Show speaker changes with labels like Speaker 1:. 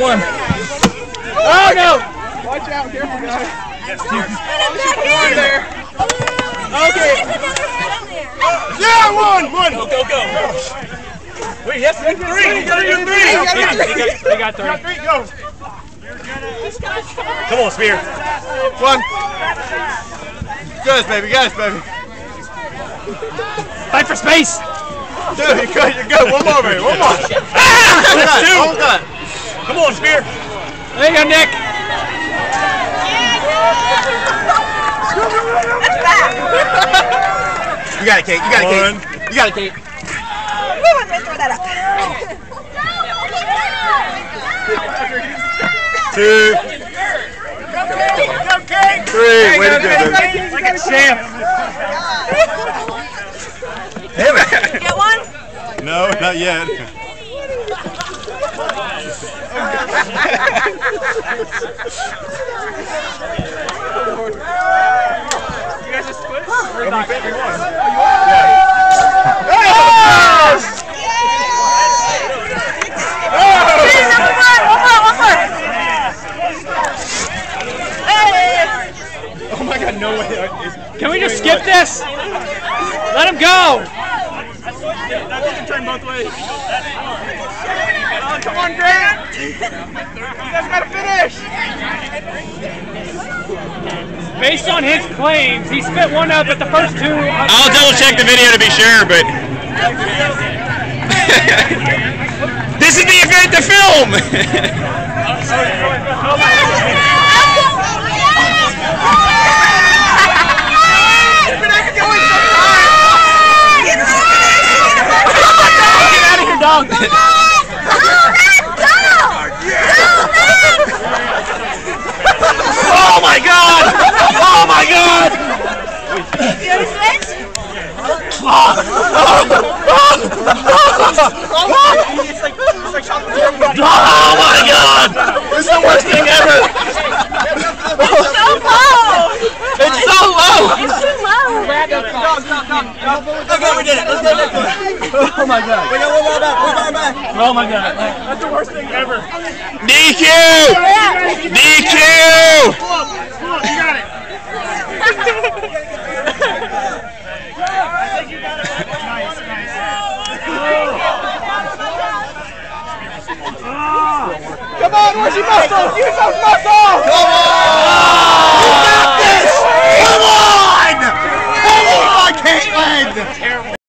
Speaker 1: one. Oh no!
Speaker 2: Watch out, careful guys.
Speaker 3: Yes,
Speaker 2: There. Okay.
Speaker 3: Yeah, one. Go. Wait, yes, three. You gotta do three.
Speaker 1: They got three.
Speaker 3: Go. Come on, Spear.
Speaker 2: One. Good, baby.
Speaker 1: Fight for space.
Speaker 2: Dude, you're good. One more, baby. One more.
Speaker 3: That's two.
Speaker 2: Hold on.
Speaker 3: Come on, Spear.
Speaker 1: There you go, Nick.
Speaker 2: You got it, Kate. You got it, Kate.
Speaker 4: We want to throw that up.
Speaker 2: Two. Three. Way to go, baby.
Speaker 1: Like a champ.
Speaker 2: Damn it.
Speaker 4: Get one?
Speaker 2: No, not yet.
Speaker 1: You guys just split?
Speaker 2: We're not. Yeah. Oh my God, no way.
Speaker 1: Can we just skip this? Let him go.
Speaker 2: That's going to turn both ways. Oh, come on, Grant. You guys got to finish.
Speaker 1: Based on his claims, he spit one up at the first two.
Speaker 3: I'll double check the video to be sure, but this is the event to film.
Speaker 1: Dog.
Speaker 4: Oh
Speaker 3: my God! Oh my God!
Speaker 4: You want to switch?
Speaker 3: Oh my God! This is the worst thing ever!
Speaker 4: It's so low!
Speaker 3: It's so low!
Speaker 4: It's too low!
Speaker 2: Okay, we did it. Let's go next one.
Speaker 1: Oh my God.
Speaker 2: We got one more back.
Speaker 1: Oh my God.
Speaker 2: That's the worst thing ever.
Speaker 3: DQ! DQ!
Speaker 2: Pull up. You got it. Come on, where's your muscles? Use those muscles! Come on! You got this! Come on! Come on, Caitlin!